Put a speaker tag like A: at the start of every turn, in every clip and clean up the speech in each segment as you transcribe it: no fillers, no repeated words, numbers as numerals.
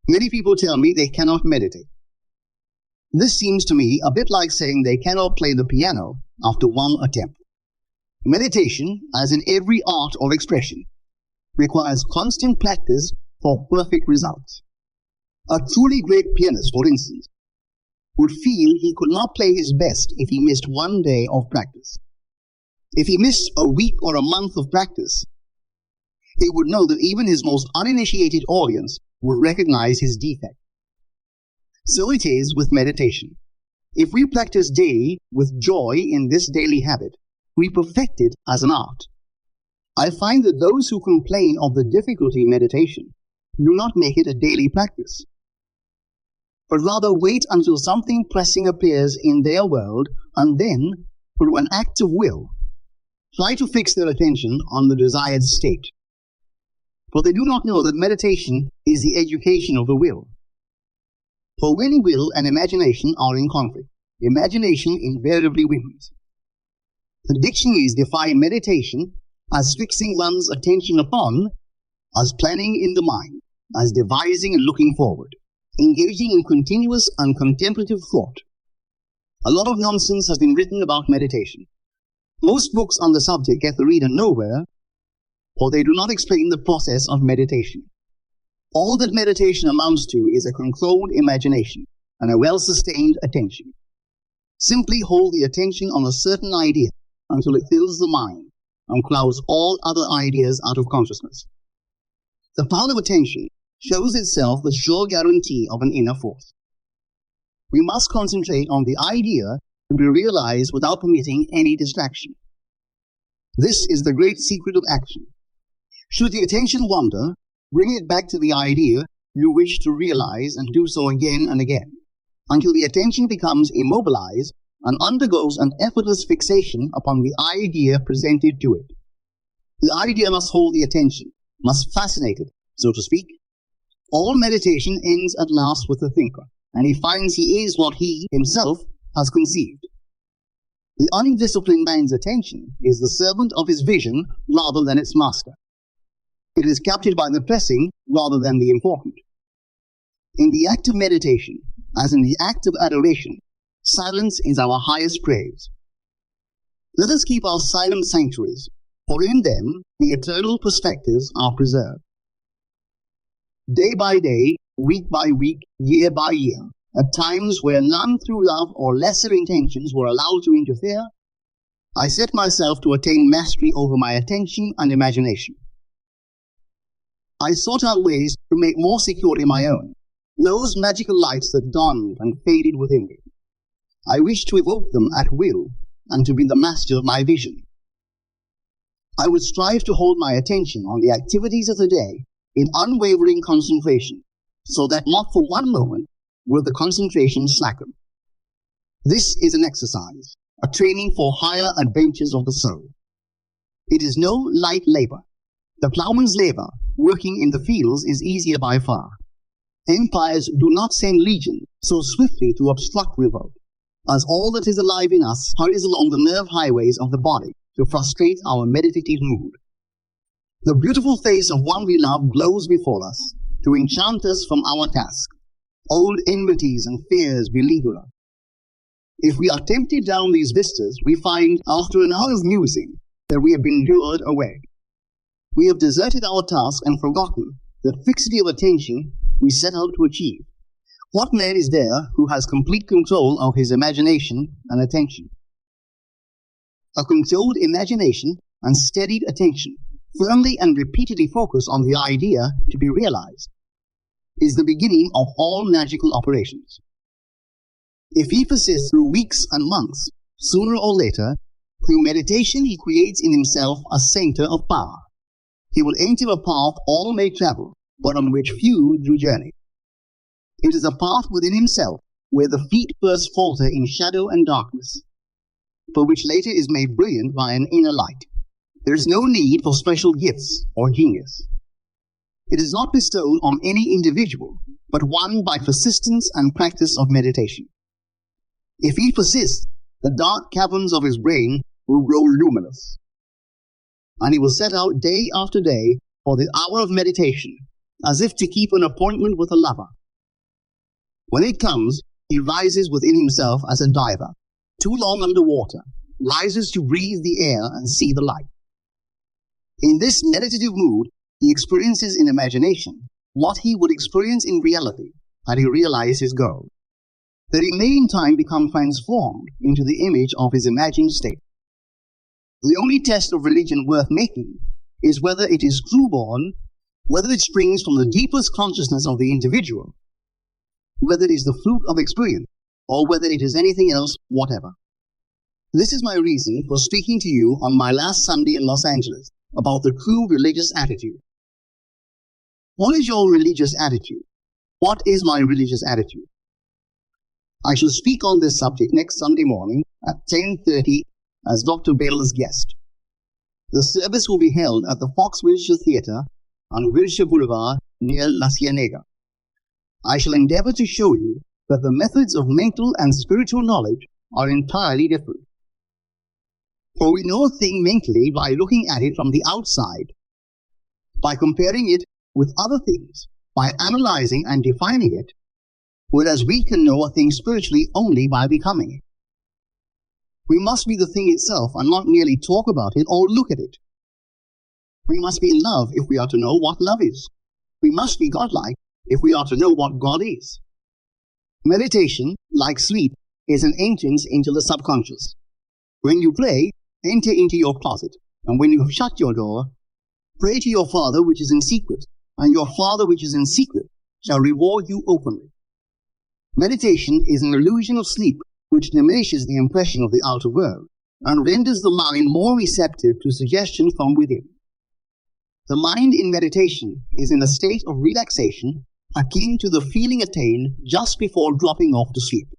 A: Many people tell me they cannot meditate. This seems to me a bit like saying they cannot play the piano after one attempt. Meditation, as in every art or expression, requires constant practice for perfect results. A truly great pianist, for instance, would feel he could not play his best if he missed one day of practice. If he missed a week or a month of practice, he would know that even his most uninitiated audience would recognize his defect. So it is with meditation. If we practice daily with joy in this daily habit, we perfect it as an art. I find that those who complain of the difficulty in meditation do not make it a daily practice, but rather wait until something pressing appears in their world and then, through an act of will, try to fix their attention on the desired state. For they do not know that meditation is the education of the will. For when will and imagination are in conflict, imagination invariably wins. The dictionaries define meditation as fixing one's attention upon, as planning in the mind, as devising and looking forward, engaging in continuous and contemplative thought. A lot of nonsense has been written about meditation. Most books on the subject get the reader nowhere, for they do not explain the process of meditation. All that meditation amounts to is a controlled imagination and a well-sustained attention. Simply hold the attention on a certain idea until it fills the mind and clouds all other ideas out of consciousness. The power of attention shows itself the sure guarantee of an inner force. We must concentrate on the idea to be realized without permitting any distraction. This is the great secret of action. Should the attention wander, bring it back to the idea you wish to realize and do so again and again, until the attention becomes immobilized and undergoes an effortless fixation upon the idea presented to it. The idea must hold the attention, must fascinate it, so to speak. All meditation ends at last with the thinker, and he finds he is what he himself has conceived. The undisciplined man's attention is the servant of his vision rather than its master. It is captured by the pressing rather than the important. In the act of meditation, as in the act of adoration, silence is our highest praise. Let us keep our silent sanctuaries, for in them the eternal perspectives are preserved. Day by day, week by week, year by year, at times where none through love or lesser intentions were allowed to interfere, I set myself to attain mastery over my attention and imagination. I sought out ways to make more securely my own, those magical lights that dawned and faded within me. I wished to evoke them at will and to be the master of my vision. I would strive to hold my attention on the activities of the day in unwavering concentration, so that not for one moment will the concentration slacken. This is an exercise, a training for higher adventures of the soul. It is no light labor. The plowman's labor, working in the fields, is easier by far. Empires do not send legions so swiftly to obstruct revolt, as all that is alive in us hurries along the nerve highways of the body to frustrate our meditative mood. The beautiful face of one we love glows before us to enchant us from our task. Old enmities and fears beleaguer us. If we are tempted down these vistas, we find, after an hour of musing, that we have been lured away. We have deserted our task and forgotten the fixity of attention we set out to achieve. What man is there who has complete control of his imagination and attention? A controlled imagination and steadied attention, firmly and repeatedly focused on the idea to be realized, is the beginning of all magical operations. If he persists through weeks and months, sooner or later, through meditation he creates in himself a center of power. He will enter a path all may travel, but on which few do journey. It is a path within himself, where the feet first falter in shadow and darkness, but which later is made brilliant by an inner light. There is no need for special gifts or genius. It is not bestowed on any individual, but won by persistence and practice of meditation. If he persists, the dark caverns of his brain will grow luminous, and he will set out day after day for the hour of meditation, as if to keep an appointment with a lover. When it comes, he rises within himself as a diver, too long under water, rises to breathe the air and see the light. In this meditative mood, he experiences in imagination what he would experience in reality had he realized his goal, that he may in time become transformed into the image of his imagined state. The only test of religion worth making is whether it is true-born, whether it springs from the deepest consciousness of the individual, whether it is the fruit of experience, or whether it is anything else whatever. This is my reason for speaking to you on my last Sunday in Los Angeles about the true religious attitude. What is your religious attitude? What is my religious attitude? I shall speak on this subject next Sunday morning at 10:30 as Dr. Bailes' guest. The service will be held at the Fox Wilshire Theatre on Wilshire Boulevard near La Cienega. I shall endeavor to show you that the methods of mental and spiritual knowledge are entirely different. For we know a thing mentally by looking at it from the outside, by comparing it with other things, by analyzing and defining it, whereas we can know a thing spiritually only by becoming it. We must be the thing itself and not merely talk about it or look at it. We must be in love if we are to know what love is. We must be godlike if we are to know what God is. Meditation, like sleep, is an entrance into the subconscious. When you pray, enter into your closet, and when you have shut your door, pray to your Father which is in secret, and your Father which is in secret shall reward you openly. Meditation is an illusion of sleep which diminishes the impression of the outer world and renders the mind more receptive to suggestion from within. The mind in meditation is in a state of relaxation akin to the feeling attained just before dropping off to sleep.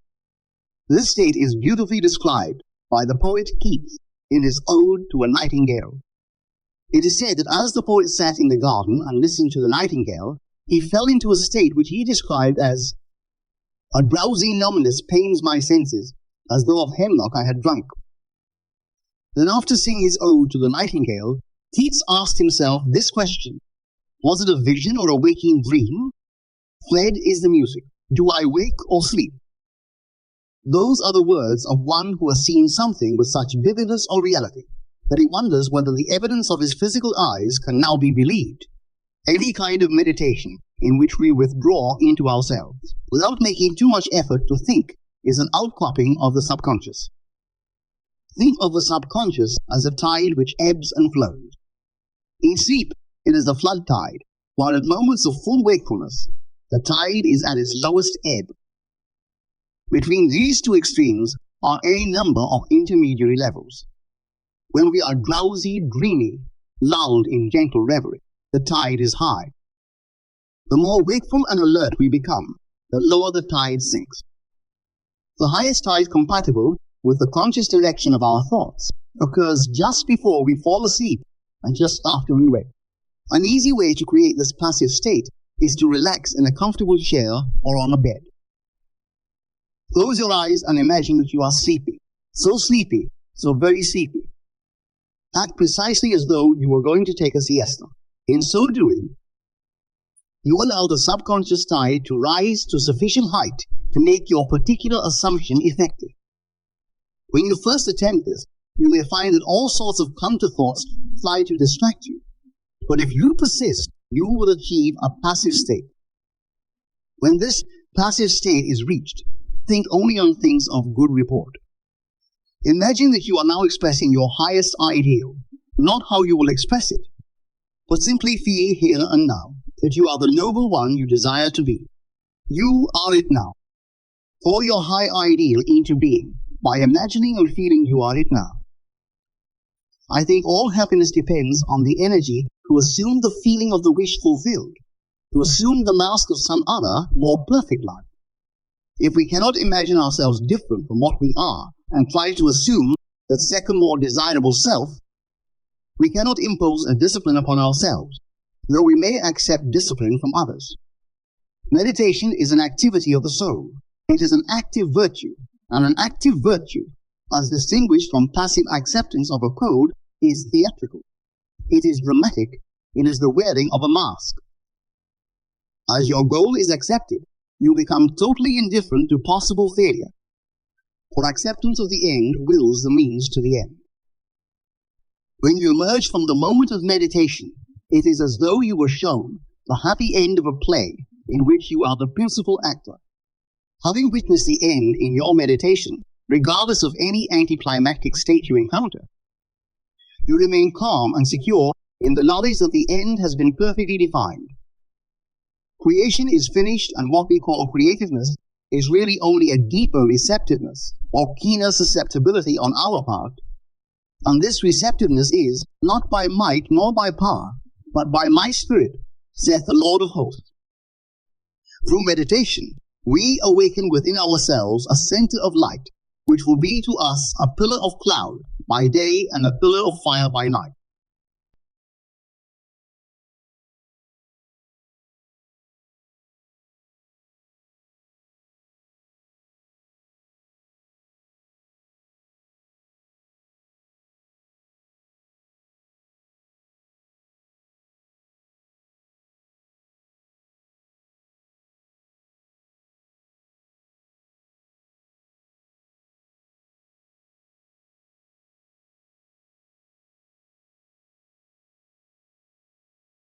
A: This state is beautifully described by the poet Keats in his Ode to a Nightingale. It is said that as the poet sat in the garden and listened to the nightingale, he fell into a state which he described as "a drowsy numbness pains my senses, as though of hemlock I had drunk." Then after singing his ode to the nightingale, Keats asked himself this question: was it a vision or a waking dream? Fled is the music. Do I wake or sleep? Those are the words of one who has seen something with such vividness or reality that he wonders whether the evidence of his physical eyes can now be believed. Any kind of meditation in which we withdraw into ourselves without making too much effort to think is an outcropping of the subconscious. Think of the subconscious as a tide which ebbs and flows. In sleep, it is the flood tide, while at moments of full wakefulness, the tide is at its lowest ebb. Between these two extremes are any number of intermediary levels. When we are drowsy, dreamy, lulled in gentle reverie, the tide is high. The more wakeful and alert we become, the lower the tide sinks. The highest tide compatible with the conscious direction of our thoughts occurs just before we fall asleep and just after we wake. An easy way to create this passive state is to relax in a comfortable chair or on a bed. Close your eyes and imagine that you are sleepy, so very sleepy. Act precisely as though you were going to take a siesta. In so doing, you allow the subconscious tide to rise to sufficient height to make your particular assumption effective. When you first attempt this, you may find that all sorts of counter-thoughts try to distract you. But if you persist, you will achieve a passive state. When this passive state is reached, think only on things of good report. Imagine that you are now expressing your highest ideal, not how you will express it, but simply feel here and now that you are the noble one you desire to be. You are it now. Call your high ideal into being by imagining and feeling you are it now. I think all happiness depends on the energy to assume the feeling of the wish fulfilled, to assume the mask of some other, more perfect life. If we cannot imagine ourselves different from what we are and try to assume that second more desirable self, we cannot impose a discipline upon ourselves, though we may accept discipline from others. Meditation is an activity of the soul. It is an active virtue, and an active virtue, as distinguished from passive acceptance of a code, is theatrical. It is dramatic. It is the wearing of a mask. As your goal is accepted, you become totally indifferent to possible failure, for acceptance of the end wills the means to the end. When you emerge from the moment of meditation, it is as though you were shown the happy end of a play in which you are the principal actor. Having witnessed the end in your meditation, regardless of any anticlimactic state you encounter, you remain calm and secure in the knowledge that the end has been perfectly defined. Creation is finished, and what we call creativeness is really only a deeper receptiveness or keener susceptibility on our part. And this receptiveness is not by might nor by power, but by my spirit, saith the Lord of hosts. Through meditation, we awaken within ourselves a center of light, which will be to us a pillar of cloud by day and a pillar of fire by night.